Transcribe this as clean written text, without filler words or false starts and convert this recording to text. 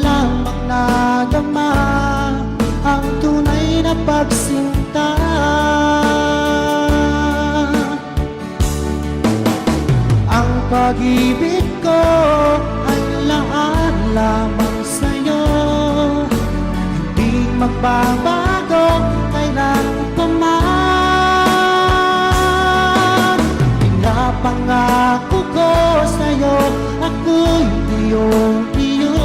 lamang nadama ang tunay na pagsinta. Ang pag-ibig ko ay laan lamang sa'yo, hindi magbabago kailan pa man. Pinapangako ko sa'yo, ako'y iyong-iyo.